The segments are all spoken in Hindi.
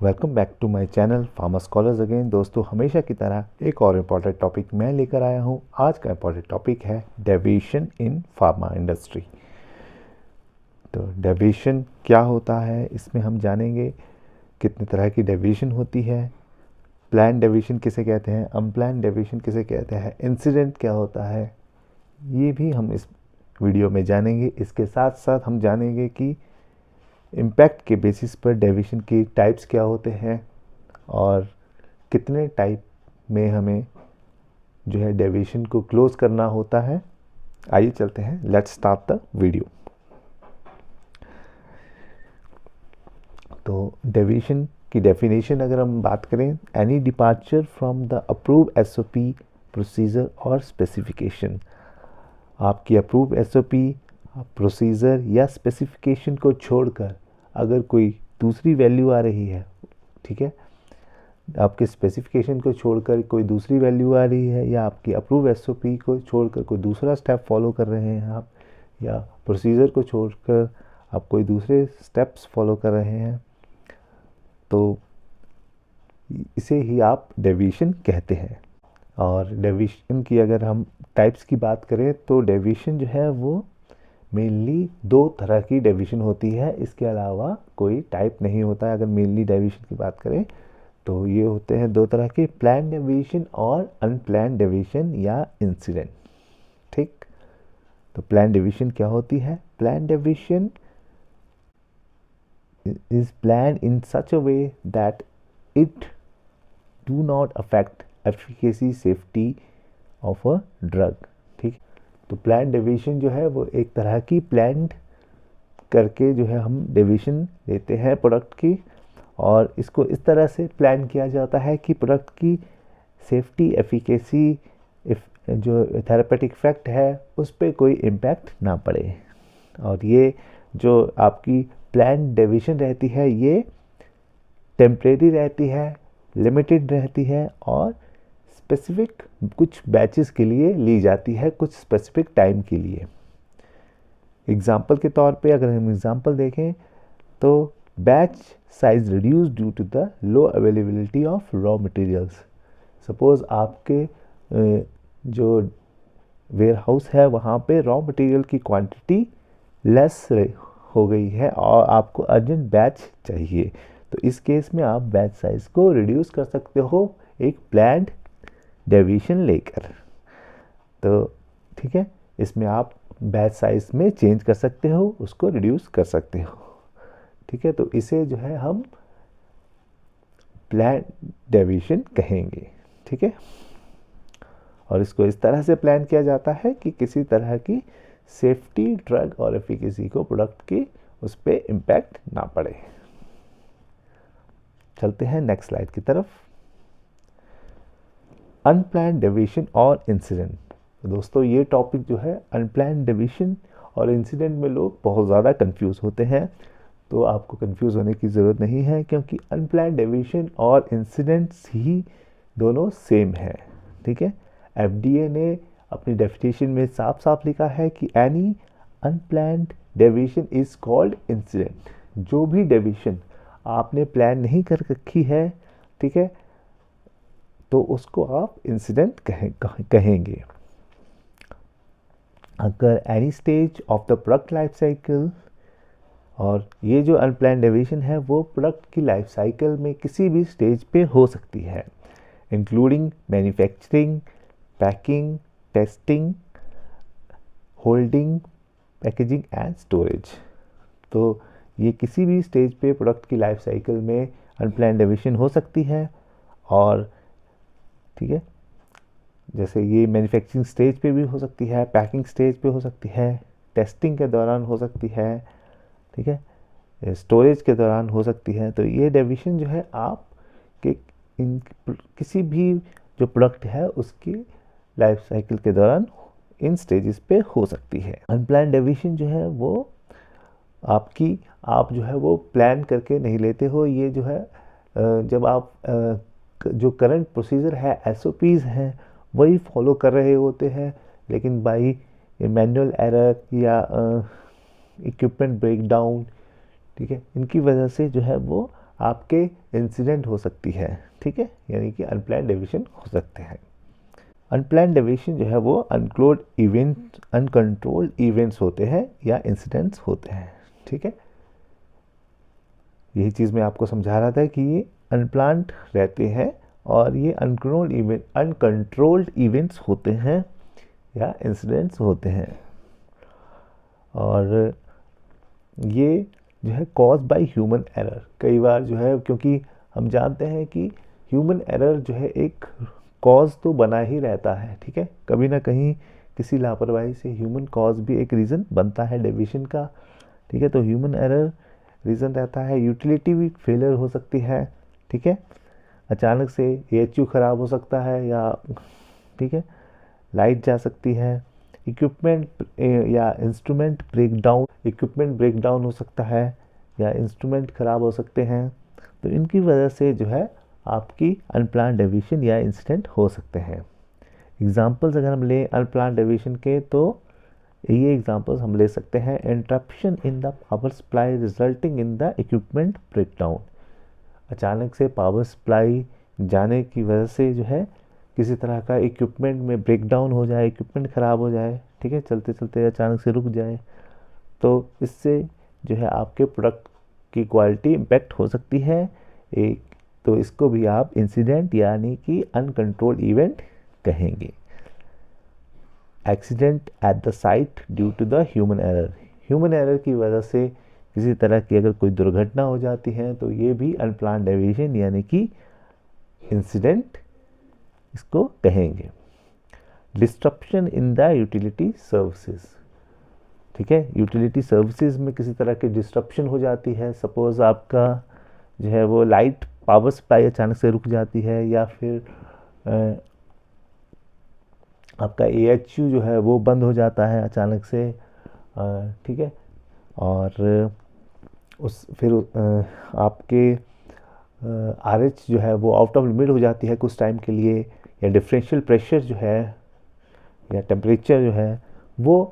Welcome back to my channel pharma scholars again. दोस्तों, हमेशा की तरह एक और इम्पॉर्टेंट टॉपिक मैं लेकर आया हूँ। आज का इम्पॉर्टेंट टॉपिक है डेविएशन इन फार्मा इंडस्ट्री। तो डेविएशन क्या होता है, इसमें हम जानेंगे कितने तरह की डेविएशन होती है, प्लान डेविएशन किसे कहते हैं, अनप्लान डेविएशन किसे कहते हैं, इंसिडेंट क्या होता है, ये भी हम इस वीडियो में जानेंगे। इसके साथ साथ हम जानेंगे कि इम्पैक्ट के बेसिस पर डेविएशन की टाइप्स क्या होते हैं और कितने टाइप में हमें जो है डेविएशन को क्लोज करना होता है। आइए चलते हैं, लेट्स स्टार्ट द वीडियो। तो डेविएशन की डेफिनेशन अगर हम बात करें, any departure from the approve SOP procedure और स्पेसिफिकेशन। आपकी अप्रूव एसओपी प्रोसीजर या स्पेसिफिकेशन को छोड़कर अगर कोई दूसरी वैल्यू आ रही है, ठीक है, आपके स्पेसिफिकेशन को छोड़कर कोई दूसरी वैल्यू आ रही है, या आपकी अप्रूव एसओपी को छोड़कर कोई दूसरा स्टेप फॉलो कर रहे हैं आप, या प्रोसीजर को छोड़कर आप कोई दूसरे स्टेप्स फॉलो कर रहे हैं, तो इसे ही आप डेविएशन कहते हैं। और डेविएशन की अगर हम टाइप्स की बात करें तो डेविएशन जो है वो मेनली दो तरह की डेविएशन होती है, इसके अलावा कोई टाइप नहीं होता है। अगर मेनली डेविएशन की बात करें तो ये होते हैं दो तरह के, प्लान डेविएशन और अनप्लान डेविएशन या इंसिडेंट। ठीक, तो प्लान डेविएशन क्या होती है? Plan deviation is planned in such a way that it do not affect efficacy safety of a drug। ठीक, तो प्लान डेविएशन जो है वो एक तरह की प्लान करके जो है हम डेविएशन देते हैं प्रोडक्ट की, और इसको इस तरह से प्लान किया जाता है कि प्रोडक्ट की सेफ्टी, एफिकेसी, जो थेरेपेटिक इफेक्ट है उस पर कोई इम्पैक्ट ना पड़े। और ये जो आपकी प्लान डेविएशन रहती है ये टेम्परेरी रहती है, लिमिटेड रहती है और स्पेसिफिक कुछ बैचेस के लिए ली जाती है, कुछ स्पेसिफिक टाइम के लिए। एग्जाम्पल के तौर पे अगर हम एग्जाम्पल देखें तो batch size reduce due to the low availability of raw materials. Suppose आपके जो वेयर हाउस है वहाँ पे रॉ मटेरियल की क्वांटिटी लेस हो गई है और आपको अर्जेंट बैच चाहिए, तो इस केस में आप बैच साइज को रिड्यूस कर सकते हो एक प्लान्ड डेविएशन लेकर। तो ठीक है, इसमें आप बैच साइज में चेंज कर सकते हो, उसको रिड्यूस कर सकते हो। ठीक है, तो इसे जो है हम प्लान डेविएशन कहेंगे। ठीक है, और इसको इस तरह से प्लान किया जाता है कि किसी तरह की सेफ्टी, ड्रग और एफिकेसी को प्रोडक्ट की उस पर इम्पैक्ट ना पड़े। चलते हैं नेक्स्ट स्लाइड की तरफ। अनप्लान्ड डेविएशन और इंसिडेंट। दोस्तों, ये टॉपिक जो है अनप्लान्ड डेविएशन और इंसिडेंट में लोग बहुत ज़्यादा कंफ्यूज होते हैं, तो आपको कंफ्यूज होने की ज़रूरत नहीं है, क्योंकि अनप्लान्ड डेविएशन और इंसिडेंट्स ही दोनों सेम है। ठीक है, एफडीए ने अपनी डेफिनेशन में साफ साफ लिखा है कि any unplanned deviation is called incident. जो भी डेविएशन आपने प्लान नहीं कर रखी है, ठीक है, तो उसको आप इंसिडेंट कहेंगे। अगर any stage of the product life cycle, और ये जो अनप्लान्ड डेविएशन है वो प्रोडक्ट की लाइफ साइकिल में किसी भी स्टेज पे हो सकती है, including manufacturing, packing, testing, holding, packaging and storage. तो ये किसी भी स्टेज पे प्रोडक्ट की लाइफ साइकिल में अनप्लान्ड डेविएशन हो सकती है। और ठीक है, जैसे ये मैन्युफैक्चरिंग स्टेज पे भी हो सकती है, पैकिंग स्टेज पे हो सकती है, टेस्टिंग के दौरान हो सकती है, ठीक है, स्टोरेज के दौरान हो सकती है। तो ये डेविएशन जो है आप के किसी भी जो प्रोडक्ट है उसकी लाइफ साइकिल के दौरान इन स्टेजेस पे हो सकती है। अनप्लान्ड डेविएशन जो है वो आप जो है वो प्लान करके नहीं लेते हो। ये जो है जब आप जो करंट प्रोसीजर है, एसओपीज़ हैं, वही फॉलो कर रहे होते हैं, लेकिन बाई मैनुअल एरर या इक्विपमेंट ब्रेकडाउन, ठीक है, इनकी वजह से जो है वो आपके इंसिडेंट हो सकती है, ठीक है, यानी कि अनप्लान्ड डेविएशन हो सकते हैं। अनप्लान्ड डेविएशन जो है वो अनकंट्रोल्ड इवेंट्स होते हैं या इंसिडेंट्स होते हैं, ठीक है। यही चीज़ मैं आपको समझा रहा था कि ये अनप्लान्ड रहते हैं और ये अनकंट्रोल्ड इवेंट्स होते हैं या इंसिडेंट्स होते हैं, और ये जो है कॉज बाय ह्यूमन एरर। कई बार जो है, क्योंकि हम जानते हैं कि ह्यूमन एरर जो है एक कॉज तो बना ही रहता है, ठीक है, कभी ना कहीं किसी लापरवाही से ह्यूमन कॉज भी एक रीज़न बनता है डेविएशन का, ठीक है। तो ह्यूमन एरर रीज़न रहता है। यूटिलिटी भी फेलियर हो सकती है, ठीक है, अचानक से AHU ख़राब हो सकता है, या ठीक है, लाइट जा सकती है, इक्विपमेंट या इंस्ट्रूमेंट ब्रेकडाउन हो सकता है, या इंस्ट्रूमेंट ख़राब हो सकते हैं। तो इनकी वजह से जो है आपकी अनप्लान्ड डेविएशन या इंसिडेंट हो सकते हैं। एग्जांपल्स अगर हम लें अनप्लान्ड डेविएशन के, तो ये एग्जांपल्स हम ले सकते हैं। Interruption in the power supply resulting in the equipment breakdown. अचानक से पावर सप्लाई जाने की वजह से जो है किसी तरह का इक्विपमेंट में ब्रेकडाउन हो जाए, इक्विपमेंट ख़राब हो जाए, ठीक है, चलते चलते अचानक से रुक जाए, तो इससे जो है आपके प्रोडक्ट की क्वालिटी इम्पेक्ट हो सकती है। एक तो इसको भी आप इंसिडेंट यानी कि अनकंट्रोल्ड इवेंट कहेंगे। Accident at the site due to the human error की वजह से किसी तरह की अगर कोई दुर्घटना हो जाती है तो ये भी अनप्लान्ड डेविएशन यानी कि इंसिडेंट इसको कहेंगे। Disruption in the utility services, ठीक है, यूटिलिटी सर्विसेज में किसी तरह की डिस्ट्रप्शन हो जाती है। सपोज आपका जो है वो लाइट पावर सप्लाई अचानक से रुक जाती है, या फिर आपका AHU जो है वो बंद हो जाता है अचानक से, ठीक है, और फिर आपके RH जो है वो आउट ऑफ लिमिट हो जाती है कुछ टाइम के लिए, या डिफरेंशियल प्रेशर जो है या टेम्परेचर जो है वो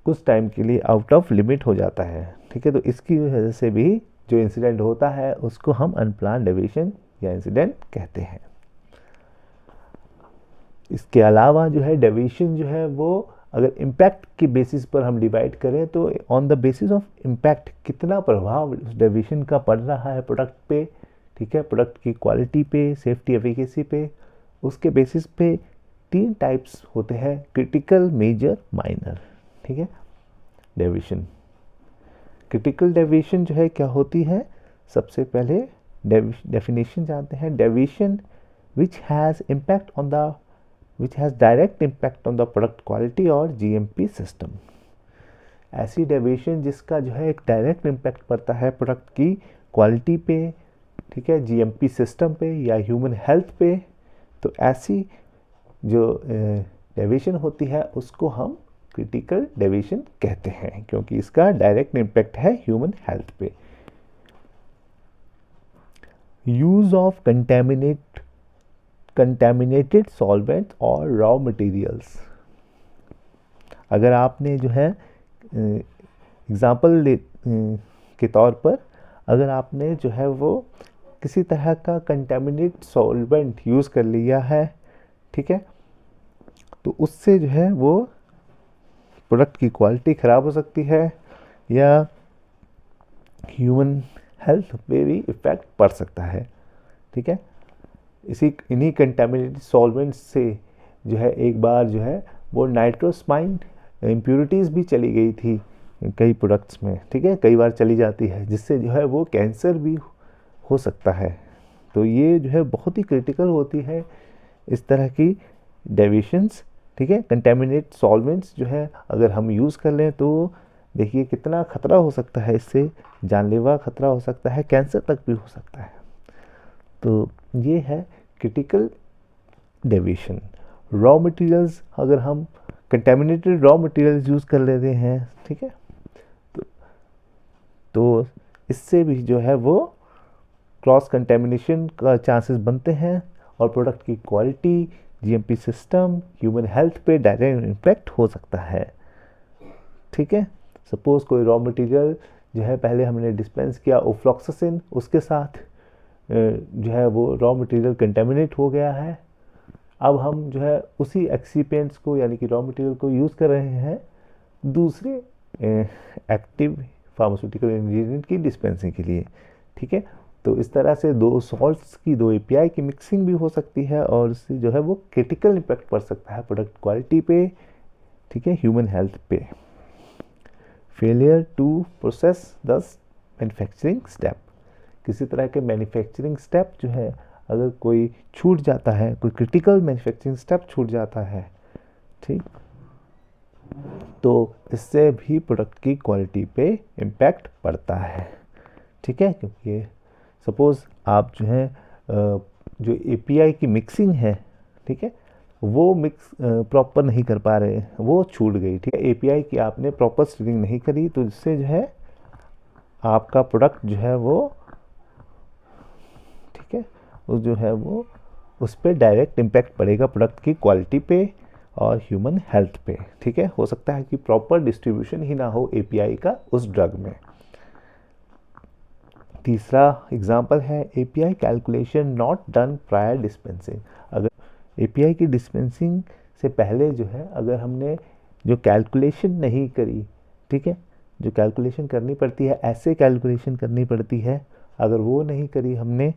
कुछ टाइम के लिए आउट ऑफ लिमिट हो जाता है, ठीक है। तो इसकी वजह से भी जो इंसिडेंट होता है उसको हम अनप्लान्ड डेविएशन या इंसिडेंट कहते हैं। इसके अलावा जो है डेविएशन जो है वो अगर इम्पैक्ट के बेसिस पर हम डिवाइड करें तो on the basis of impact कितना प्रभाव उस डेविएशन का पड़ रहा है प्रोडक्ट पे, ठीक है, प्रोडक्ट की क्वालिटी पे, सेफ्टी एफिकेसी पे, उसके बेसिस पे 3 टाइप्स होते हैं, क्रिटिकल, मेजर, माइनर, ठीक है, डेविएशन। क्रिटिकल डेविएशन जो है क्या होती है, सबसे पहले डेफिनेशन जानते हैं। Deviation which has direct impact on the product quality और GMP सिस्टम। ऐसी डेविएशन जिसका जो है एक डायरेक्ट इम्पैक्ट पड़ता है प्रोडक्ट की क्वालिटी पे, ठीक है, GMP सिस्टम पे या ह्यूमन हेल्थ पे, तो ऐसी जो डेविएशन होती है उसको हम क्रिटिकल डेविएशन कहते हैं, क्योंकि इसका डायरेक्ट इम्पैक्ट है ह्यूमन हेल्थ पे। यूज ऑफ कंटेमिनेटेड सॉल्वेंट और रॉ मटेरियल्स। अगर आपने जो है एग्जाम्पल के तौर पर अगर आपने जो है वो किसी तरह का कंटेमिनेट सॉल्वेंट यूज़ कर लिया है, ठीक है, तो उससे जो है वो प्रोडक्ट की क्वालिटी ख़राब हो सकती है या ह्यूमन हेल्थ पे भी इफ़ेक्ट पड़ सकता है, ठीक है। इन्हीं कंटेमिनेटेड सॉल्वेंट्स से जो है एक बार जो है वो नाइट्रोसमाइन इम्प्योरिटीज़ भी चली गई थी कई प्रोडक्ट्स में, ठीक है, कई बार चली जाती है, जिससे जो है वो कैंसर भी हो सकता है। तो ये जो है बहुत ही क्रिटिकल होती है इस तरह की डेविएशंस, ठीक है। कंटेमिनेट सॉल्वेंट्स जो है अगर हम यूज़ कर लें तो देखिए कितना खतरा हो सकता है, इससे जानलेवा खतरा हो सकता है, कैंसर तक भी हो सकता है। तो ये है क्रिटिकल डेविएशन। रॉ मटेरियल्स, अगर हम कंटेमिनेटेड रॉ मटेरियल्स यूज़ कर लेते हैं, ठीक है, तो इससे भी जो है वो क्रॉस कंटेमिनेशन का चांसेस बनते हैं और प्रोडक्ट की quality, GMP system, human health पे डायरेक्ट इम्पैक्ट हो सकता है, ठीक है। सपोज कोई रॉ मटेरियल जो है पहले हमने डिस्पेंस किया ओफ्लॉक्सासिन, उसके साथ जो है वो रॉ मटेरियल कंटेमिनेट हो गया है। अब हम जो है उसी एक्सीपेंट्स को यानी कि रॉ मटेरियल को यूज़ कर रहे हैं दूसरे एक्टिव फार्मास्यूटिकल इंग्रेडिएंट की डिस्पेंसिंग के लिए। ठीक है, तो इस तरह से दो सॉल्ट्स की, दो एपीआई की मिक्सिंग भी हो सकती है और इससे जो है वो क्रिटिकल इम्पैक्ट पड़ सकता है प्रोडक्ट क्वालिटी पे, ठीक है, ह्यूमन हेल्थ पे। Failure to process the manufacturing step, किसी तरह के मैन्युफैक्चरिंग स्टेप जो है अगर कोई छूट जाता है, कोई क्रिटिकल मैन्युफैक्चरिंग स्टेप छूट जाता है, ठीक, तो इससे भी प्रोडक्ट की क्वालिटी पे इम्पैक्ट पड़ता है। ठीक है, क्योंकि सपोज़ आप जो है जो एपीआई की मिक्सिंग है, ठीक है, वो मिक्स प्रॉपर नहीं कर पा रहे, वो छूट गई। ठीक है, एपीआई की आपने प्रॉपर स्टिरिंग नहीं करी, तो इससे जो है आपका प्रोडक्ट जो है वो, ठीक है, वो जो है वो उस पर डायरेक्ट इम्पैक्ट पड़ेगा प्रोडक्ट की क्वालिटी पे और ह्यूमन हेल्थ पे। ठीक है, हो सकता है कि प्रॉपर डिस्ट्रीब्यूशन ही ना हो एपीआई का उस ड्रग में। तीसरा एग्जांपल है API calculation not done prior dispensing. अगर एपीआई की डिस्पेंसिंग से पहले जो है अगर हमने जो कैलकुलेशन नहीं करी, ठीक है, जो कैलकुलेशन करनी पड़ती है, ऐसे कैलकुलेशन करनी पड़ती है, अगर वो नहीं करी हमने,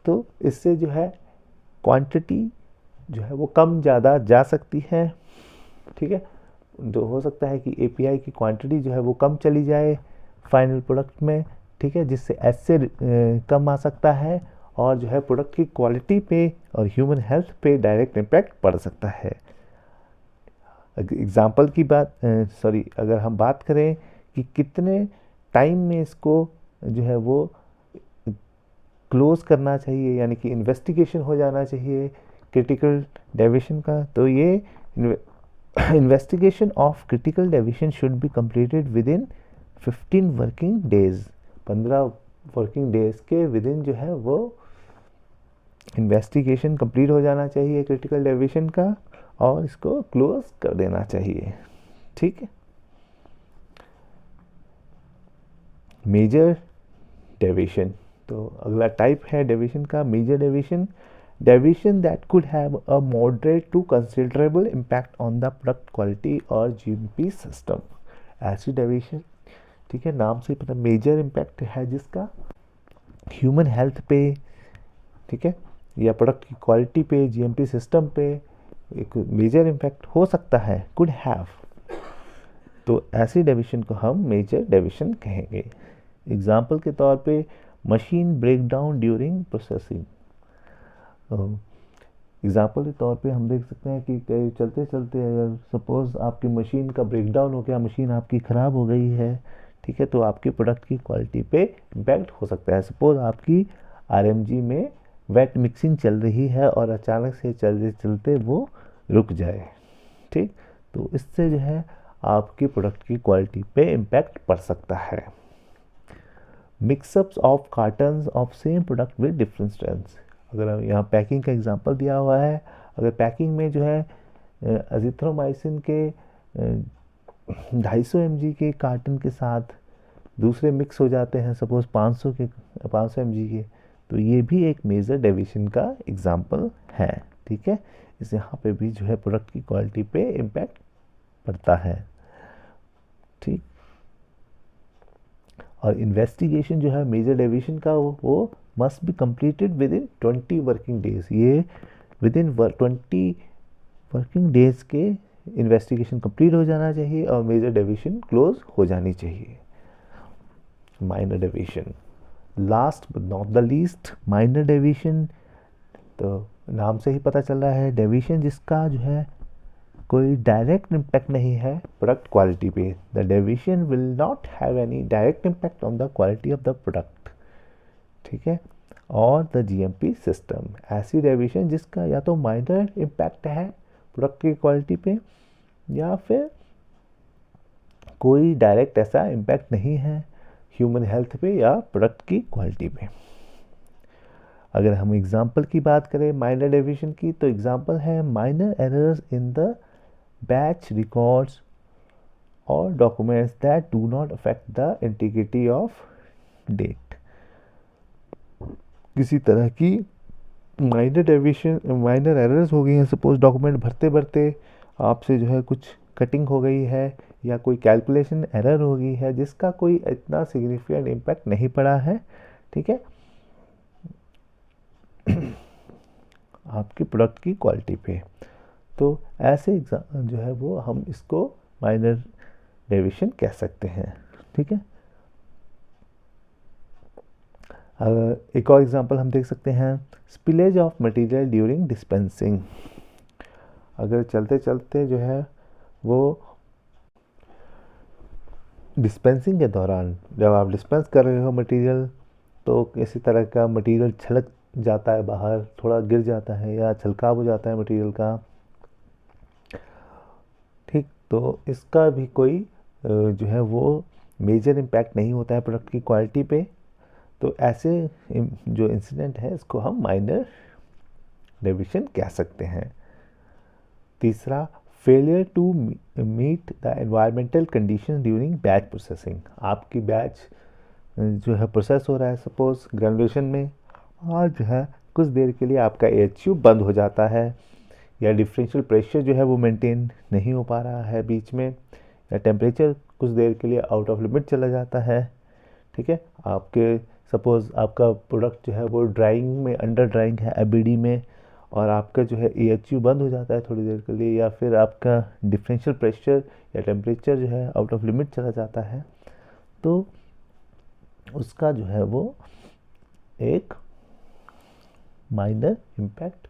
तो इससे जो है क्वांटिटी जो है वो कम ज़्यादा जा सकती है। ठीक है, तो हो सकता है कि एपीआई की क्वांटिटी जो है वो कम चली जाए फाइनल प्रोडक्ट में, ठीक है, जिससे एसिड कम आ सकता है और जो है प्रोडक्ट की क्वालिटी पे और ह्यूमन हेल्थ पे डायरेक्ट इम्पैक्ट पड़ सकता है। एग्जांपल की बात अगर हम बात करें कि कितने टाइम में इसको जो है वो क्लोज करना चाहिए, यानी कि इन्वेस्टिगेशन हो जाना चाहिए क्रिटिकल डेविएशन का, तो ये investigation of critical deviation should be completed with in 15 working days. 15 working days के विद इन जो है वो इन्वेस्टिगेशन कंप्लीट हो जाना चाहिए क्रिटिकल डेविएशन का और इसको क्लोज कर देना चाहिए। ठीक है, मेजर डेविएशन, तो अगला टाइप है डेविएशन का major deviation. Deviation that could have a moderate to considerable impact on the product quality और जीएमपी सिस्टम। ऐसी डेविएशन, ठीक है, नाम से पता मेजर इम्पैक्ट है जिसका ह्यूमन हेल्थ पे, ठीक है, या प्रोडक्ट की क्वालिटी पे, जीएमपी सिस्टम पे एक मेजर इम्पैक्ट हो सकता है, कुड हैव, तो ऐसी डेविएशन को हम मेजर डेविएशन कहेंगे। एग्जाम्पल के तौर पे machine breakdown during processing. Example के तौर पे हम देख सकते हैं कि कहीं चलते चलते अगर सपोज़ आपकी मशीन का ब्रेकडाउन हो गया, मशीन आपकी ख़राब हो गई है, ठीक है, तो आपके प्रोडक्ट की क्वालिटी पे इम्पैक्ट हो सकता है। सपोज़ आपकी आरएमजी में वेट मिक्सिंग चल रही है और अचानक से चलते चलते वो रुक जाए, ठीक, तो इससे जो है आपकी प्रोडक्ट की क्वालिटी पे इम्पैक्ट पड़ सकता है। Mixups of cartons of same product with different strengths. अगर यहाँ पैकिंग का एग्जांपल दिया हुआ है, अगर पैकिंग में जो है अजिथ्रोमाइसिन के 250 mg के कार्टन के साथ दूसरे मिक्स हो जाते हैं, सपोज 500 mg के, तो ये भी एक मेजर डेविएशन का एग्जांपल है। ठीक है, इस यहाँ पे भी जो है प्रोडक्ट की क्वालिटी पे इम्पैक्ट पड़ता है। ठीक, और इन्वेस्टिगेशन जो है मेजर डेविएशन का वो must be completed with in 20 working days. ये विद इन 20 वर्किंग डेज के इन्वेस्टिगेशन कंप्लीट हो जाना चाहिए और मेजर डेविएशन क्लोज हो जानी चाहिए। Minor deviation, last but not the least, minor deviation, तो नाम से ही पता चल रहा है डेविएशन जिसका जो है कोई डायरेक्ट इम्पैक्ट नहीं है प्रोडक्ट क्वालिटी पे। The deviation will not have any direct impact on the quality of the product, ठीक है, और द जीएमपी सिस्टम। ऐसी डेविएशन जिसका या तो माइनर इम्पैक्ट है प्रोडक्ट की क्वालिटी पे या फिर कोई डायरेक्ट ऐसा इम्पैक्ट नहीं है ह्यूमन हेल्थ पे या प्रोडक्ट की क्वालिटी पे। अगर हम एग्जांपल की बात करें माइनर डेविएशन की, तो एग्जांपल है minor errors in the batch records or documents that do not affect the integrity of date। किसी तरह की माइनर डेविएशन, माइनर एरर्स हो गई हैं, सपोज डॉक्यूमेंट भरते भरते आपसे जो है कुछ कटिंग हो गई है या कोई कैलकुलेशन एरर हो गई है जिसका कोई इतना सिग्निफिकेंट इम्पैक्ट नहीं पड़ा है, ठीक है, आपकी प्रोडक्ट की क्वालिटी पे, तो ऐसे जो है वो हम इसको माइनर डेविएशन कह सकते हैं, ठीक है। एक और एग्जांपल हम देख सकते हैं, spillage of material during dispensing. अगर चलते चलते जो है वो डिस्पेंसिंग के दौरान जब आप डिस्पेंस कर रहे हो मटेरियल, तो किसी तरह का मटेरियल छलक जाता है बाहर, थोड़ा गिर जाता है या छलकाव हो जाता है मटेरियल का, ठीक, तो इसका भी कोई जो है वो मेजर इम्पैक्ट नहीं होता है प्रोडक्ट की क्वालिटी पे। तो ऐसे जो इंसिडेंट है इसको हम माइनर डेविएशन कह सकते हैं। तीसरा, failure to meet the environmental condition during batch processing. आपकी बैच जो है प्रोसेस हो रहा है सपोज ग्रेजुलेशन में, और जो है कुछ देर के लिए आपका AHU बंद हो जाता है या डिफरेंशियल प्रेशर जो है वो मेंटेन नहीं हो पा रहा है बीच में, या टेम्परेचर कुछ देर के लिए आउट ऑफ लिमिट चला जाता है, ठीक है। आपके सपोज़ आपका प्रोडक्ट जो है वो ड्राइंग में, अंडर ड्राइंग है ABD में, और आपका जो है AHU बंद हो जाता है थोड़ी देर के लिए, या फिर आपका डिफरेंशियल प्रेशर या टेम्परेचर जो है आउट ऑफ लिमिट चला जाता है, तो उसका जो है वो एक माइनर इम्पैक्ट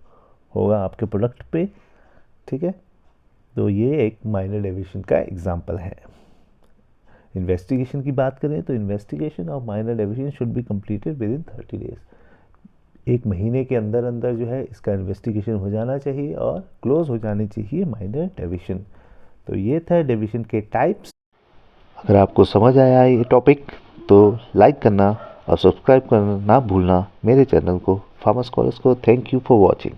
होगा आपके प्रोडक्ट पे, ठीक है। तो ये एक माइनर डेविएशन का एग्जांपल है। इन्वेस्टिगेशन की बात करें तो investigation of minor deviation should be completed with in 30 days. 1 महीने के अंदर अंदर जो है इसका इन्वेस्टिगेशन हो जाना चाहिए और क्लोज हो जानी चाहिए माइनर डेविएशन। तो ये था डेविएशन के टाइप्स। अगर आपको समझ आया ये टॉपिक तो लाइक करना और सब्सक्राइब करना ना भूलना मेरे चैनल को, फार्मा स्कॉलर्स को। Thank you for watching.